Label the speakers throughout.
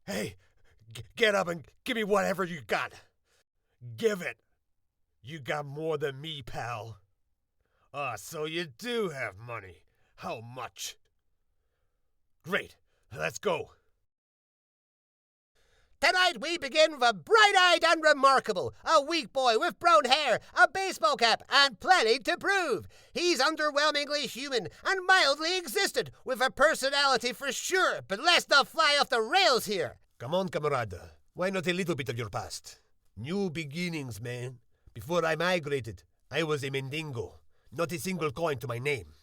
Speaker 1: Hey, get up and give me whatever you got. Give it. You got more than me, pal. Ah, so you do have money. How much? Great. Let's go.
Speaker 2: Tonight we begin with a bright-eyed and remarkable, a weak boy with brown hair, a baseball cap, and plenty to prove. He's underwhelmingly human and mildly existent, with a personality for sure, but let's not fly off the rails here.
Speaker 1: Come on, camarada. Why not a little bit of your past? New beginnings, man. Before I migrated, I was a Mendingo. Not a single coin to my name.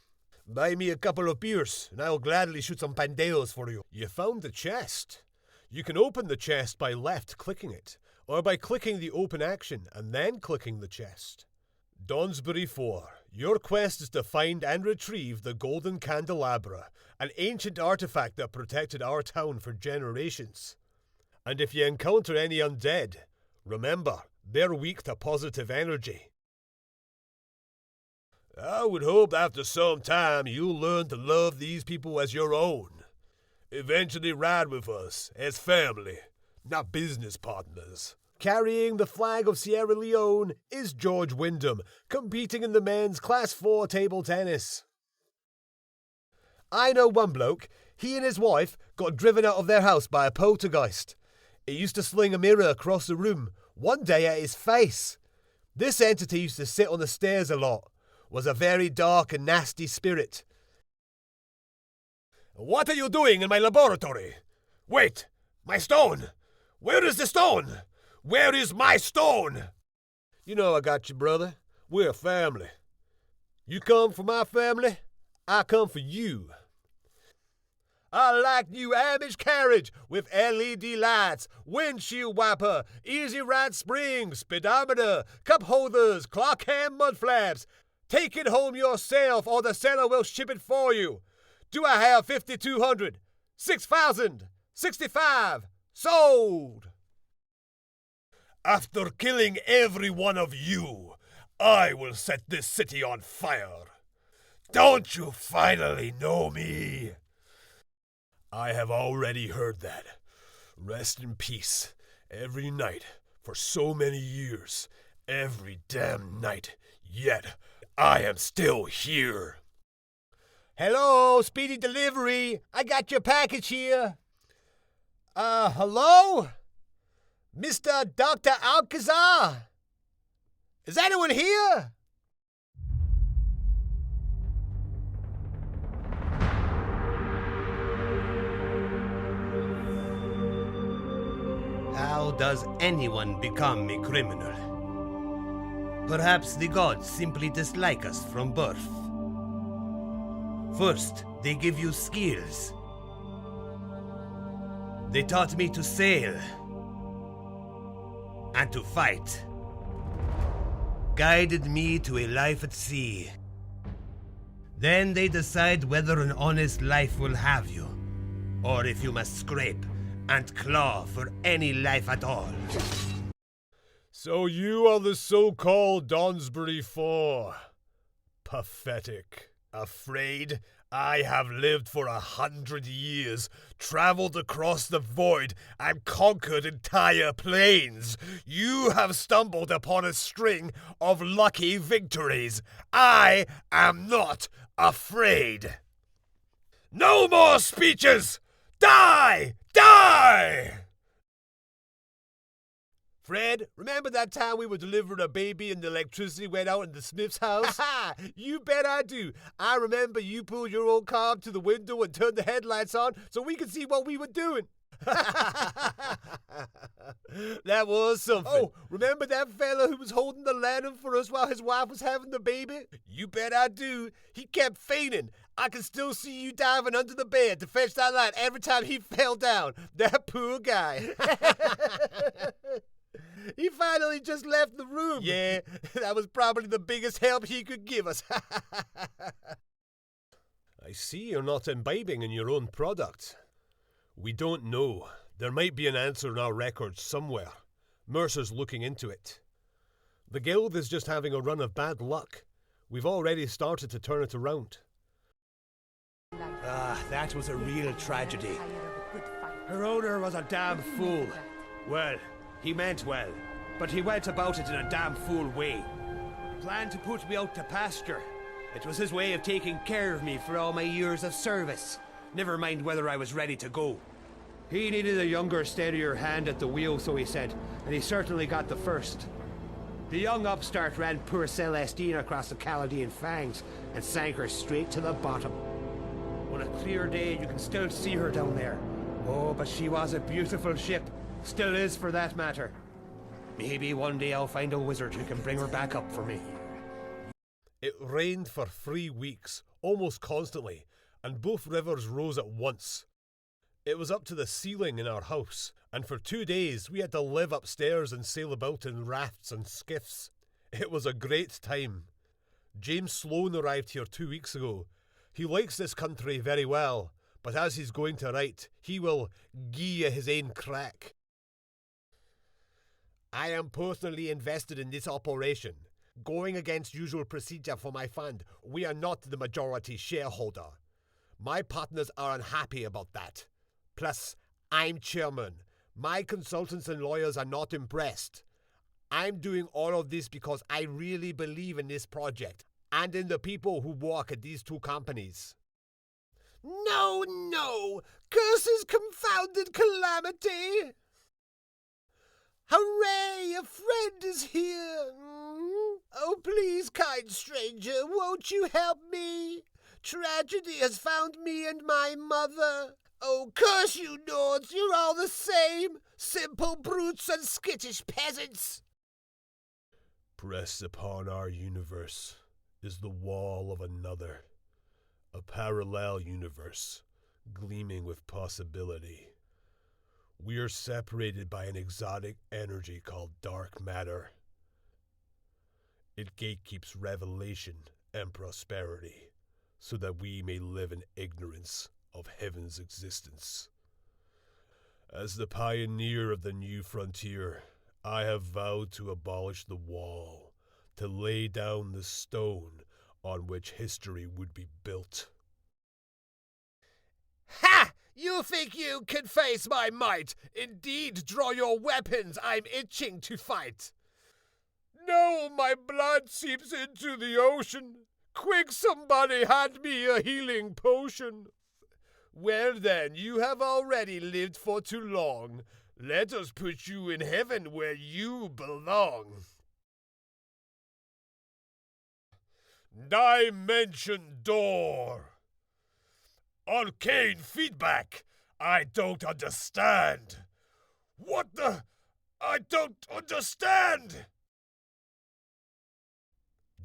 Speaker 1: Buy me a couple of beers, and I'll gladly shoot some pandeos for you. You found the chest. You can open the chest by left-clicking it, or by clicking the open action and then clicking the chest. Donsbury 4. Your quest is to find and retrieve the Golden Candelabra, an ancient artifact that protected our town for generations. And if you encounter any undead, remember, they're weak to positive energy. I would hope after some time you'll learn to love these people as your own. Eventually ride with us as family, not business partners. Carrying the flag of Sierra Leone is George Wyndham, competing in the men's Class 4 table tennis. I know one bloke. He and his wife got driven out of their house by a poltergeist. It used to sling a mirror across the room, one day at his face. This entity used to sit on the stairs a lot, was a very dark and nasty spirit. What are you doing in my laboratory? Wait! My stone! Where is the stone? Where is my stone? You know I got you, brother. We're a family. You come for my family, I come for you. I like new Amish carriage with LED lights, windshield wiper, easy ride springs, speedometer, cup holders, clock hand mud flaps. Take it home yourself or the seller will ship it for you. Do I have 5,200? 6,000? 65? Sold! After killing every one of you, I will set this city on fire. Don't you finally know me? I have already heard that. Rest in peace. Every night, for so many years. Every damn night. Yet, I am still here. Hello, speedy delivery. I got your package here. Hello? Mr. Dr. Alcazar? Is anyone here?
Speaker 2: How does anyone become a criminal? Perhaps the gods simply dislike us from birth. First, they give you skills. They taught me to sail and to fight. Guided me to a life at sea. Then they decide whether an honest life will have you, or if you must scrape and claw for any life at all.
Speaker 1: So you are the so-called Donsbury 4. Pathetic. Afraid? I have lived for 100 years, traveled across the void, and conquered entire plains. You have stumbled upon a string of lucky victories. I am not afraid. No more speeches! Die! Die! Fred, remember that time we were delivering a baby and the electricity went out in the Smith's house? Ha! You bet I do. I remember you pulled your old car up to the window and turned the headlights on so we could see what we were doing. That was something. Oh, remember that fella who was holding the lantern for us while his wife was having the baby? You bet I do. He kept fainting. I can still see you diving under the bed to fetch that light every time he fell down. That poor guy. He finally just left the room. Yeah, that was probably the biggest help he could give us. I see you're not imbibing in your own product. We don't know. There might be an answer in our records somewhere. Mercer's looking into it. The guild is just having a run of bad luck. We've already started to turn it around.
Speaker 3: That was a real tragedy. Her owner was a damn fool. Well, he meant well, but he went about it in a damn fool way. Planned to put me out to pasture. It was his way of taking care of me for all my years of service. Never mind whether I was ready to go. He needed a younger, steadier hand at the wheel, so he said, and he certainly got the first. The young upstart ran poor Celestine across the Chaldean fangs and sank her straight to the bottom. On a clear day, you can still see her down there. Oh, but she was a beautiful ship. Still is, for that matter. Maybe one day I'll find a wizard who can bring her back up for me.
Speaker 1: It rained for 3 weeks, almost constantly, and both rivers rose at once. It was up to the ceiling in our house, and for 2 days we had to live upstairs and sail about in rafts and skiffs. It was a great time. James Sloane arrived here 2 weeks ago. He likes this country very well, but as he's going to write, he will gie his ain crack. I am personally invested in this operation. Going against usual procedure for my fund, we are not the majority shareholder. My partners are unhappy about that. Plus, I'm chairman. My consultants and lawyers are not impressed. I'm doing all of this because I really believe in this project and in the people who work at these two companies. No, no! Curses confounded calamity! Hooray! A friend is here! Oh, please, kind stranger, won't you help me? Tragedy has found me and my mother. Oh, curse you, Nords, you're all the same. Simple brutes and skittish peasants. Pressed upon our universe is the wall of another. A parallel universe, gleaming with possibility. We are separated by an exotic energy called dark matter. It gatekeeps revelation and prosperity, so that we may live in ignorance of heaven's existence. As the pioneer of the new frontier, I have vowed to abolish the wall, to lay down the stone on which history would be built.
Speaker 2: Ha! You think you can face my might? Indeed, draw your weapons. I'm itching to fight.
Speaker 1: No, my blood seeps into the ocean. Quick, somebody hand me a healing potion. Well then, you have already lived for too long. Let us put you in heaven where you belong. Dimension door. Arcane feedback. I don't understand. What the? I don't understand.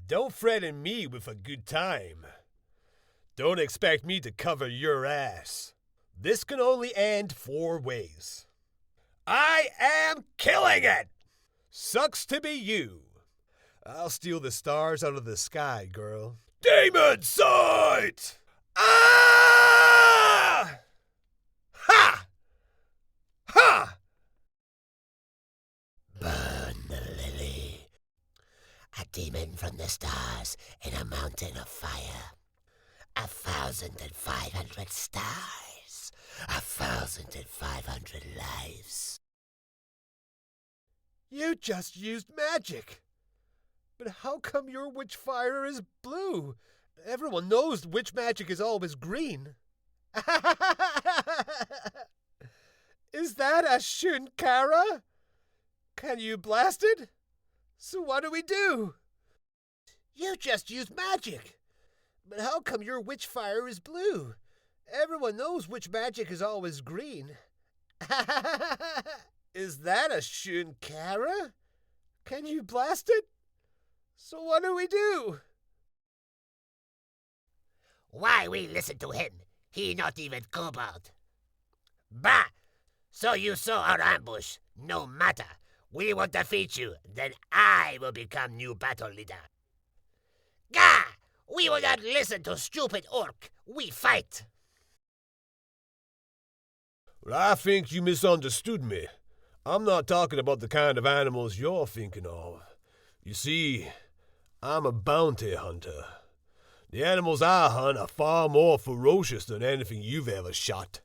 Speaker 1: Don't threaten me with a good time. Don't expect me to cover your ass. This can only end 4 ways. I am killing it! Sucks to be you. I'll steal the stars out of the sky, girl. Demon sight! Ah! Ha! Ha!
Speaker 2: Burn the lily. A demon from the stars in a mountain of fire. 1,500 stars. 1,500 lives.
Speaker 1: You just used magic. But how come your witch fire is blue? Everyone knows witch magic is always green. Is that a Shunkara? Can you blast it? So what do we do? You just used magic. But how come your witch fire is blue? Everyone knows witch magic is always green. Is that a Shunkara? Can you blast it? So what do we do?
Speaker 2: Why we listen to him? He not even kobold. Bah! So you saw our ambush. No matter. We will defeat you. Then I will become new battle leader. Gah! We will not listen to stupid orc. We fight.
Speaker 1: Well, I think you misunderstood me. I'm not talking about the kind of animals you're thinking of. You see, I'm a bounty hunter. The animals I hunt are far more ferocious than anything you've ever shot.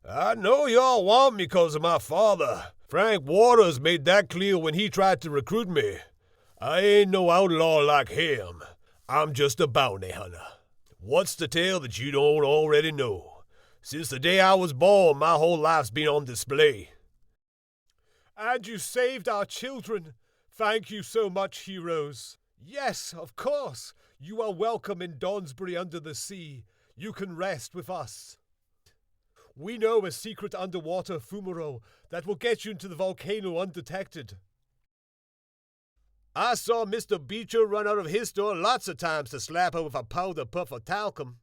Speaker 1: I know y'all want me 'cause of my father. Frank Waters made that clear when he tried to recruit me. I ain't no outlaw like him. I'm just a bounty hunter. What's the tale that you don't already know? Since the day I was born, my whole life's been on display. And you saved our children. Thank you so much, heroes. Yes, of course. You are welcome in Donsbury under the sea. You can rest with us. We know a secret underwater fumero that will get you into the volcano undetected. I saw Mr. Beecher run out of his store lots of times to slap her with a powder puff of talcum.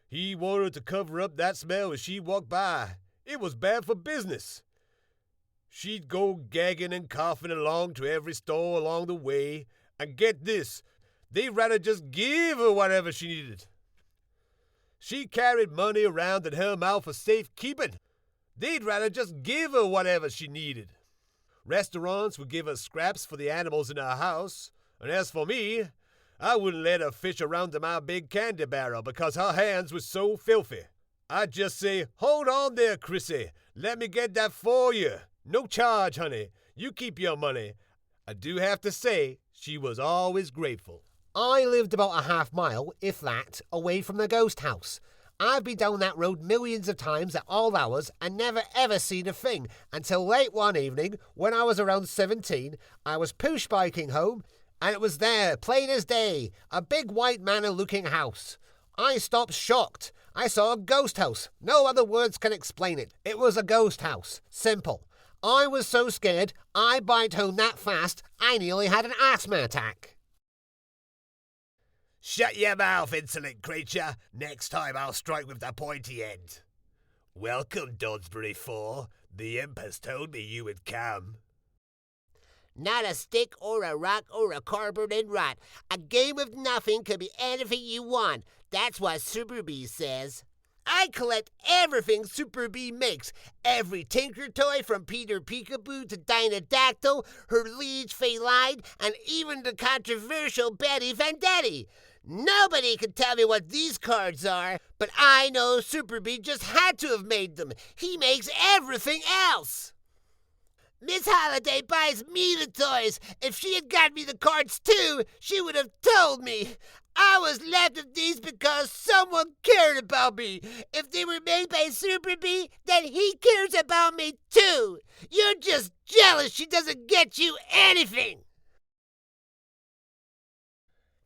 Speaker 1: He wanted to cover up that smell as she walked by. It was bad for business. She'd go gagging and coughing along to every store along the way, and get this, they'd rather just give her whatever she needed. She carried money around in her mouth for safekeeping. They'd rather just give her whatever she needed. Restaurants would give her scraps for the animals in her house, and as for me, I wouldn't let her fish around in my big candy barrel because her hands were so filthy. I'd just say, "Hold on there, Chrissy. Let me get that for you. No charge, honey. You keep your money." I do have to say, she was always grateful.
Speaker 2: I lived about a half mile, if that, away from the ghost house. I've been down that road millions of times at all hours and never ever seen a thing until late one evening, when I was around 17, I was push biking home, and it was there, plain as day, a big white manor-looking house. I stopped shocked. I saw a ghost house. No other words can explain it. It was a ghost house. Simple. I was so scared, I biked home that fast, I nearly had an asthma attack.
Speaker 1: Shut your mouth, insolent creature. Next time I'll strike with the pointy end. Welcome, Donsbury 4. The imp has told me you would come.
Speaker 2: Not a stick or a rock or a cardboard and rot. A game of nothing could be anything you want. That's what Super B says. I collect everything Super B makes. Every Tinker toy from Peter Peekaboo to Dynadactyl, her liege feline, and even the controversial Betty Vendetti. Nobody can tell me what these cards are, but I know Super B just had to have made them. He makes everything else. Miss Halliday buys me the toys. If she had got me the cards too, she would have told me. I was left with these because someone cared about me. If they were made by Super B, then he cares about me too. You're just jealous she doesn't get you anything.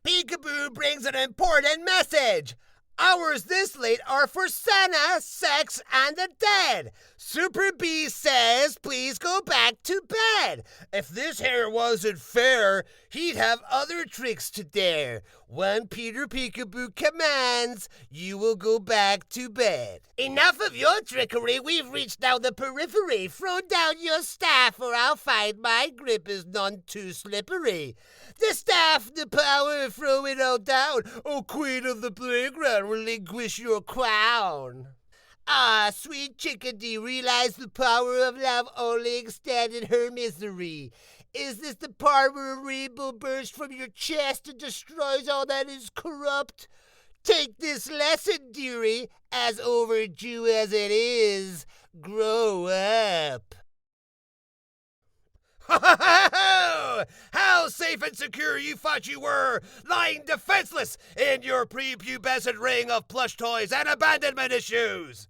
Speaker 2: Peekaboo brings an important message. Hours this late are for Santa, sex, and the dead. Super B says please go back to bed. If this here wasn't fair, he'd have other tricks to dare. When Peter Peekaboo commands, you will go back to bed. Enough of your trickery. We've reached down the periphery. Throw down your staff or I'll find my grip is none too slippery. The staff, the power, throw it all down. O queen of the playground, relinquish your crown. Ah, sweet chickadee, realize the power of love only extended her misery. Is this the part where a rainbow bursts from your chest and destroys all that is corrupt? Take this lesson, dearie, as overdue as it is. Grow up.
Speaker 1: How safe and secure you thought you were, lying defenseless in your prepubescent ring of plush toys and abandonment issues.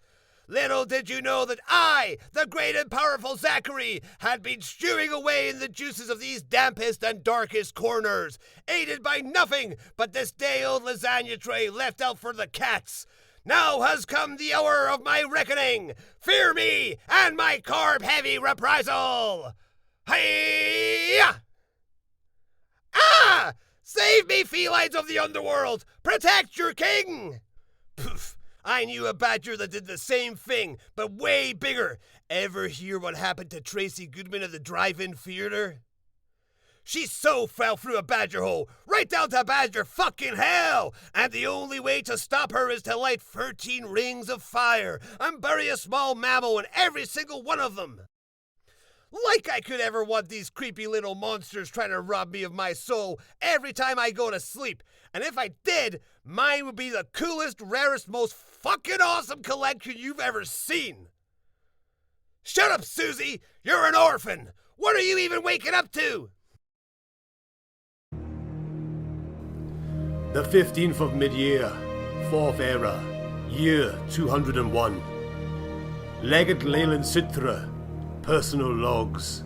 Speaker 1: Little did you know that I, the great and powerful Zachary, had been stewing away in the juices of these dampest and darkest corners, aided by nothing but this day-old lasagna tray left out for the cats. Now has come the hour of my reckoning. Fear me and my carb-heavy reprisal. Hey-ya! Ah! Save me, felines of the underworld! Protect your king! Poof! I knew a badger that did the same thing, but way bigger. Ever hear what happened to Tracy Goodman at the drive-in theater? She so fell through a badger hole, right down to badger fucking hell! And the only way to stop her is to light 13 rings of fire and bury a small mammal in every single one of them. Like I could ever want these creepy little monsters trying to rob me of my soul every time I go to sleep. And if I did, mine would be the coolest, rarest, most fucking awesome collection you've ever seen. Shut up, Susie! You're an orphan! What are you even waking up to?
Speaker 4: The 15th of mid-year, 4th era, year 201. Legate Leland Citre, personal logs.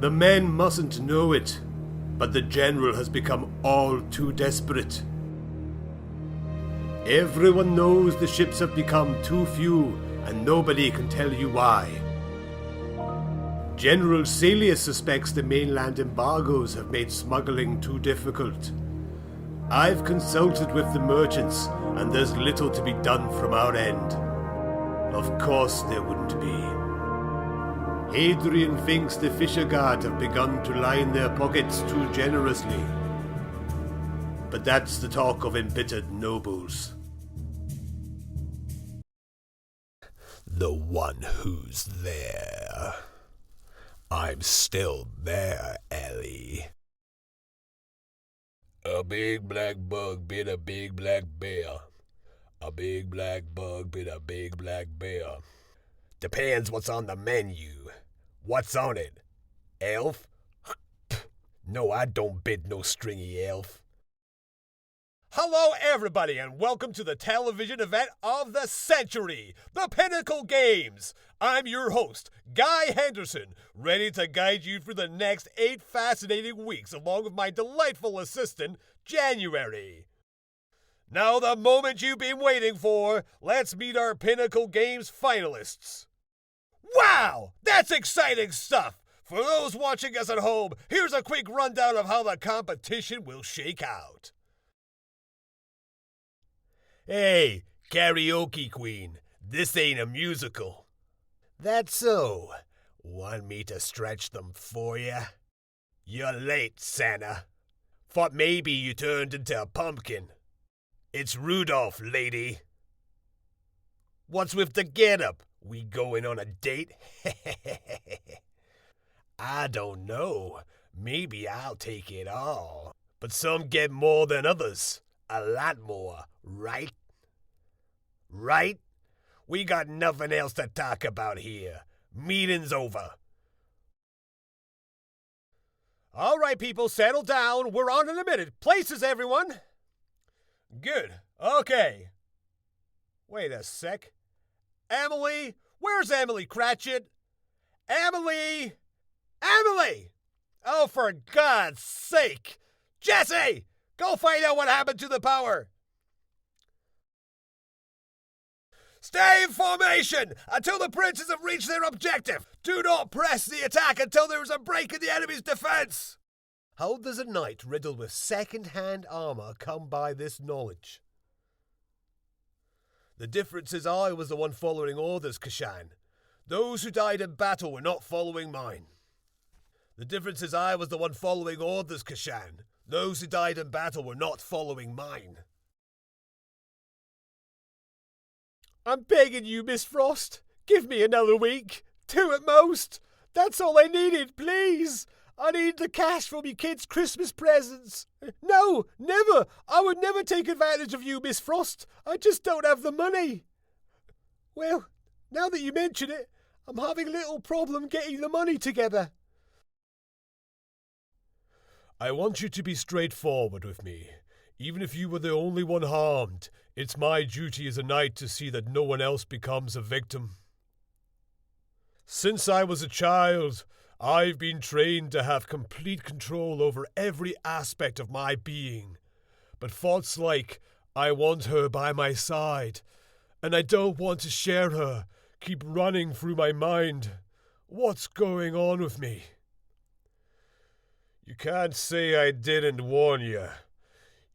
Speaker 4: The men mustn't know it, but the general has become all too desperate. Everyone knows the ships have become too few, and nobody can tell you why. General Celius suspects the mainland embargoes have made smuggling too difficult. I've consulted with the merchants, and there's little to be done from our end. Of course there wouldn't be. Hadrian thinks the Fisher Guard have begun to line their pockets too generously. But that's the talk of embittered nobles.
Speaker 1: The one who's there. I'm still there, Ellie. A big black bug bit a big black bear. A big black bug bit a big black bear. Depends what's on the menu. What's on it? Elf? No, I don't bid no stringy elf. Hello, everybody, and welcome to the television event of the century, the Pinnacle Games. I'm your host, Guy Henderson, ready to guide you through the next 8 fascinating weeks along with my delightful assistant, January. Now, the moment you've been waiting for, let's meet our Pinnacle Games finalists. Wow, that's exciting stuff! For those watching us at home, here's a quick rundown of how the competition will shake out. Hey, karaoke queen, this ain't a musical. That's so. Want me to stretch them for ya? You're late, Santa. Thought maybe you turned into a pumpkin. It's Rudolph, lady. What's with the getup? We going on a date? I don't know. Maybe I'll take it all. But some get more than others. A lot more, right? Right? We got nothing else to talk about here. Meeting's over. All right, people, settle down. We're on in a minute. Places, everyone. Good. Okay. Wait a sec. Emily? Where's Emily Cratchit? Emily! Emily! Oh, for God's sake! Jesse! Go find out what happened to the power! Stay in formation until the princes have reached their objective. Do not press the attack until there is a break in the enemy's defense. How does a knight riddled with second-hand armor come by this knowledge? The difference is I was the one following orders, Kashan. Those who died in battle were not following mine. The difference is I was the one following orders, Kashan. Those who died in battle were not following mine. I'm begging you, Miss Frost. Give me another week. 2 at most. That's all I needed, please. I need the cash for me kids' Christmas presents. No, never. I would never take advantage of you, Miss Frost. I just don't have the money. Well, now that you mention it, I'm having a little problem getting the money together. I want you to be straightforward with me. Even if you were the only one harmed, it's my duty as a knight to see that no one else becomes a victim. Since I was a child, I've been trained to have complete control over every aspect of my being. But thoughts like, I want her by my side, and I don't want to share her, keep running through my mind. What's going on with me? You can't say I didn't warn you.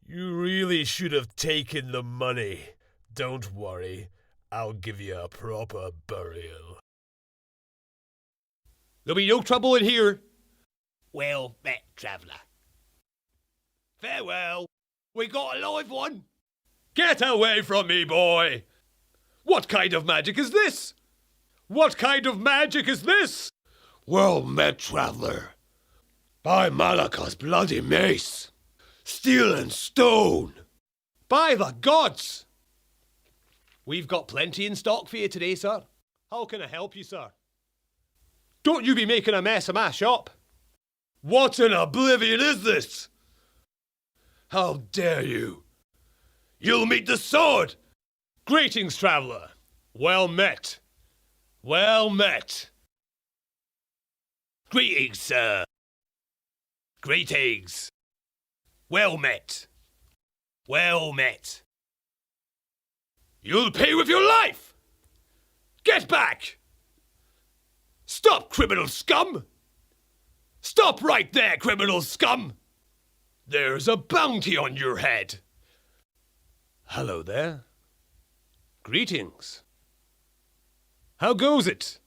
Speaker 1: You really should have taken the money. Don't worry, I'll give you a proper burial. There'll be no trouble in here. Well met, traveller. Farewell. We got a live one. Get away from me, boy. What kind of magic is this? What kind of magic is this? Well met, traveller. By Malaka's bloody mace. Steel and stone. By the gods! We've got plenty in stock for you today, sir.
Speaker 3: How can I help you, sir? Don't you be making a mess of my shop. What in oblivion is this? How dare you? You'll meet the sword! Greetings, traveller. Well met. Well met. Greetings, sir. Greetings. Well met. Well met. You'll pay with your life! Get back! Stop, criminal scum! Stop right there, criminal scum! There's a bounty on your head. Hello there. Greetings. How goes it?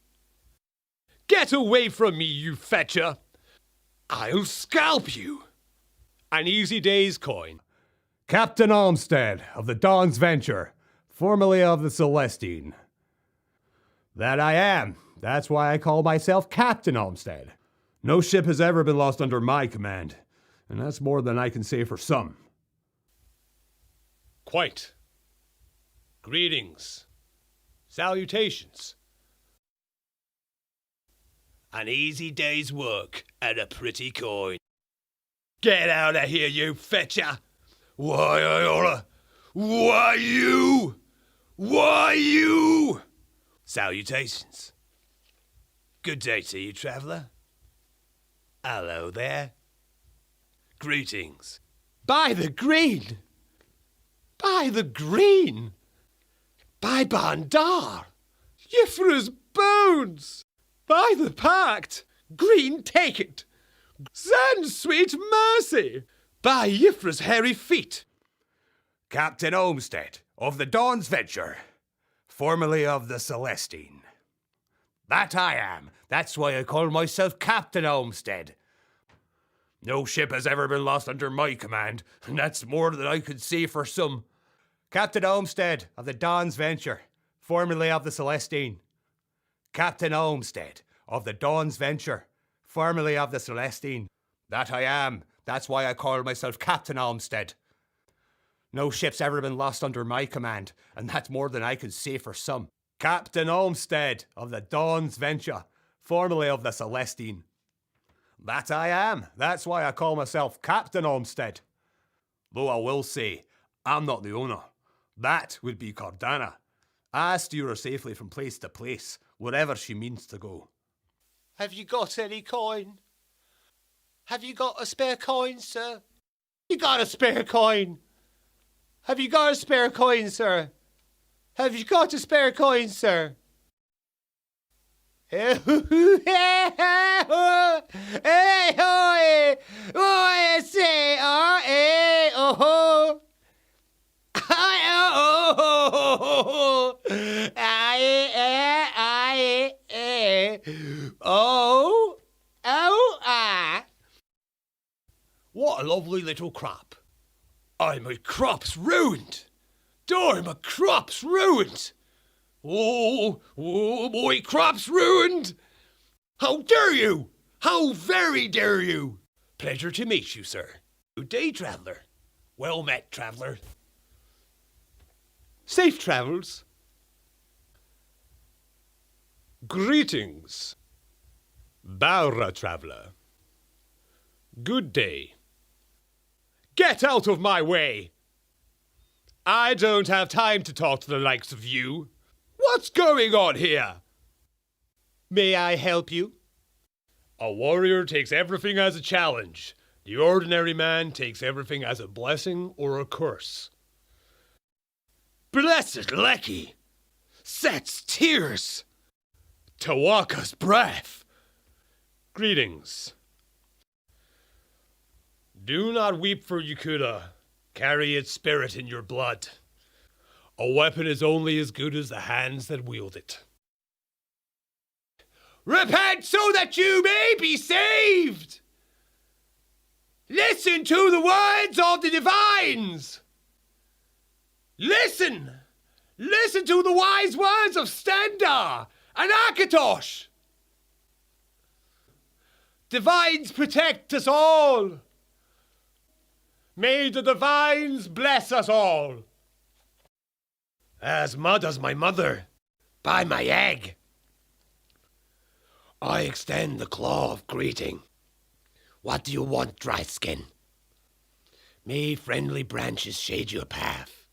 Speaker 3: Get away from me, you fetcher! I'll scalp you! An easy day's coin.
Speaker 5: Captain Olmstead of the Dawn's Venture, formerly of the Celestine. That I am. That's why I call myself Captain Olmstead. No ship has ever been lost under my command, and that's more than I can say for some.
Speaker 3: Quite. Greetings. Salutations. An easy day's work and a pretty coin. Get out of here, you fetcher! Why, I oughta... Why you? Why you? Salutations. Good day to you, traveller. Hello there. Greetings. By the green! By the green! By Bandar! Yifra's bones! By the pact! Green, take it! Send sweet mercy! By Yifra's hairy feet!
Speaker 5: Captain Olmstead of the Dawn's Venture, formerly of the Celestine. That I am. That's why I call myself Captain Olmstead. No ship has ever been lost under my command, and that's more than I could say for some. Captain Olmstead of the Dawn's Venture, formerly of the Celestine. Captain Olmstead of the Dawn's Venture, formerly of the Celestine. That I am. That's why I call myself Captain Olmstead. No ship's ever been lost under my command, and that's more than I could say for some. Captain Olmstead of the Dawn's Venture, formerly of the Celestine. That I am. That's why I call myself Captain Olmstead. Though I will say, I'm not the owner. That would be Cordana. I steer her safely from place to place, wherever she means to go.
Speaker 3: Have you got any coin? Have you got a spare coin, sir? You got a spare coin? Have you got a spare coin, sir? Have you got a spare coin, sir? What a lovely little crop. My crop's ruined. My crop's ruined. Oh, my crop's ruined. How dare you? How very dare you? Pleasure to meet you, sir. Good day, traveller. Well met, traveller. Safe travels. Greetings, Baura traveller. Good day. Get out of my way! I don't have time to talk to the likes of you. What's going on here? May I help you? A warrior takes everything as a challenge. The ordinary man takes everything as a blessing or a curse. Blessed Lecky! Set's tears! Tawaka's breath! Greetings. Do not weep for Yakuda. Carry its spirit in your blood. A weapon is only as good as the hands that wield it. Repent so that you may be saved! Listen to the words of the divines! Listen! Listen to the wise words of Stendar and Akatosh! Divines protect us all! May the divines bless us all! As mud as my mother, by my egg!
Speaker 1: I extend the claw of greeting. What do you want, dry skin? May friendly branches shade your path.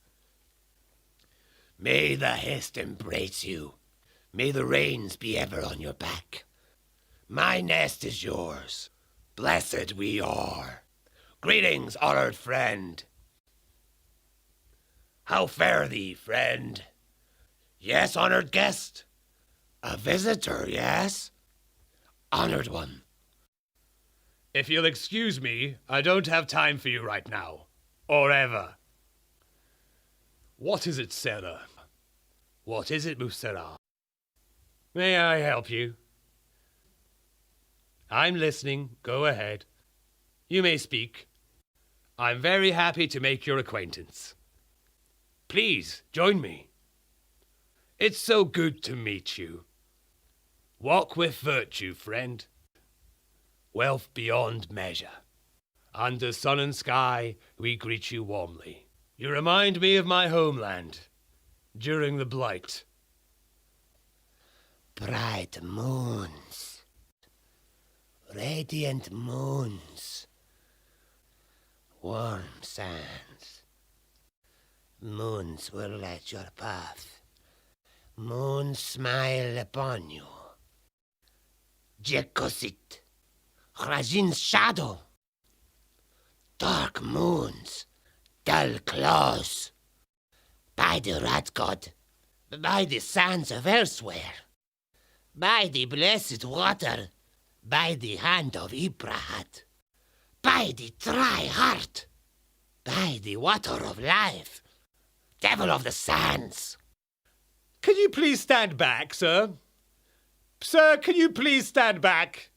Speaker 1: May the hist embrace you. May the rains be ever on your back. My nest is yours. Blessed we are. Greetings, honored friend. How fare thee, friend? Yes, honored guest. A visitor, yes? Honored one.
Speaker 5: If you'll excuse me, I don't have time for you right now. Or ever. What is it, Sarah? What is it, Musera? May I help you? I'm listening. Go ahead. You may speak. I'm very happy to make your acquaintance. Please, join me. It's so good to meet you. Walk with virtue, friend. Wealth beyond measure. Under sun and sky, we greet you warmly. You remind me of my homeland during the Blight.
Speaker 1: Bright moons. Radiant moons. Warm sands. Moons will light your path. Moons smile upon you. Jekosit. Rajin's shadow. Dark moons. Dull claws. By the rat god. By the sands of elsewhere. By the blessed water. By the hand of Ibrahad. By the dry heart. By the water of life. Devil of the sands.
Speaker 5: Can you please stand back, sir? Sir, can you please stand back?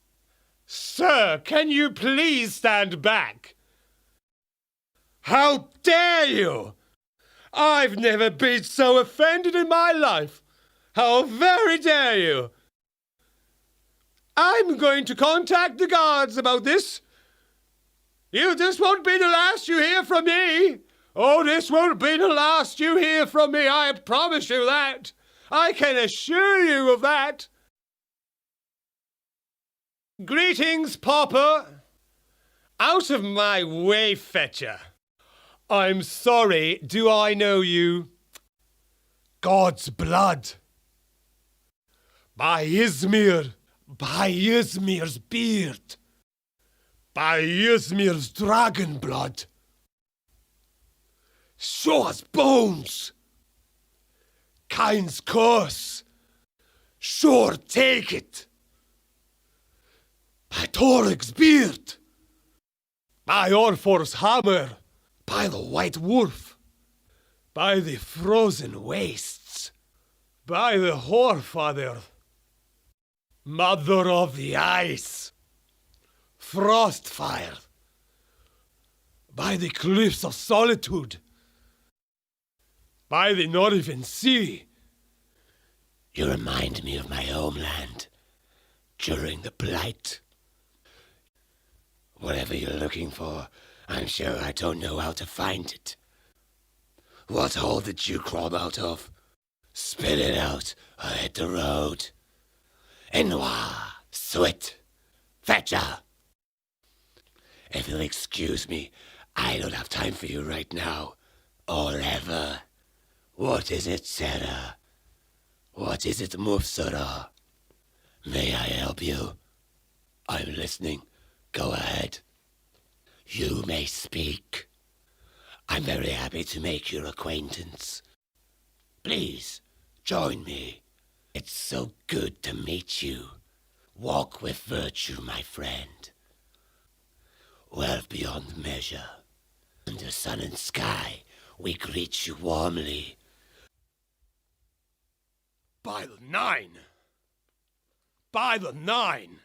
Speaker 5: Sir, can you please stand back? How dare you? I've never been so offended in my life. How very dare you? I'm going to contact the guards about this. This won't be the last you hear from me. Oh, this won't be the last you hear from me, I promise you that. I can assure you of that. Greetings, Pauper. Out of my way, fetcher. I'm sorry, do I know you? God's blood. By Izmir, by Izmir's beard, by Izmir's dragon blood. Show us bones. Kain's curse. Sure take it. By Torig's beard. By Orfor's hammer. By the white wolf. By the frozen wastes. By the Whorefather. Mother of the ice. Frostfire. By the cliffs of solitude. By the Northern Sea.
Speaker 1: You remind me of my homeland during the Blight. Whatever you're looking for, I'm sure I don't know how to find it. What hole did you crawl out of? Spit it out or hit the road. Enwa, Swit, Fetcher. If you'll excuse me, I don't have time for you right now. Or ever. What is it, Sarah? What is it, Mufsara? May I help you? I'm listening. Go ahead. You may speak. I'm very happy to make your acquaintance. Please, join me. It's so good to meet you. Walk with virtue, my friend. Wealth beyond measure. Under sun and sky, we greet you warmly.
Speaker 5: By the 9! By the 9!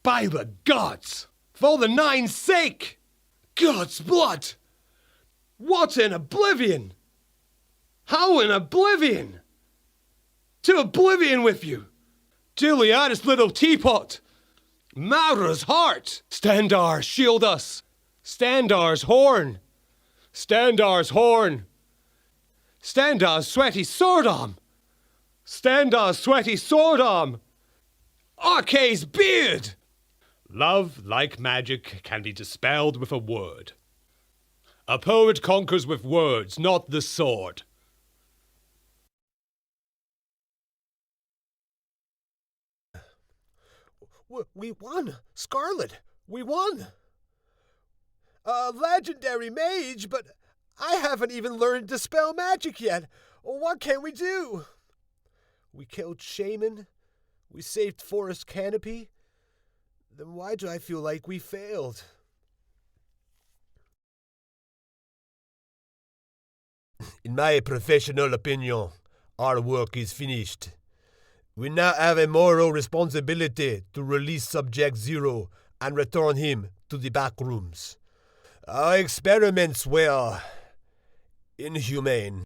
Speaker 5: By the gods! For the 9's sake! God's blood! What in oblivion? How in oblivion? To oblivion with you! Juliana's little teapot! Maura's heart! Standar, shield us! Standar's horn! Standar's horn! Standar's sweaty sword arm! Standar's sweaty sword arm! Arkay's beard!
Speaker 6: Love, like magic, can be dispelled with a word. A poet conquers with words, not the sword.
Speaker 1: We won! Scarlet! We won! A legendary mage, but I haven't even learned to spell magic yet. What can we do? We killed Shaman. We saved Forest Canopy. Then why do I feel like we failed? In my professional opinion, our work is finished. We now have a moral responsibility to release Subject Zero and return him to the back rooms. Our experiments were inhumane.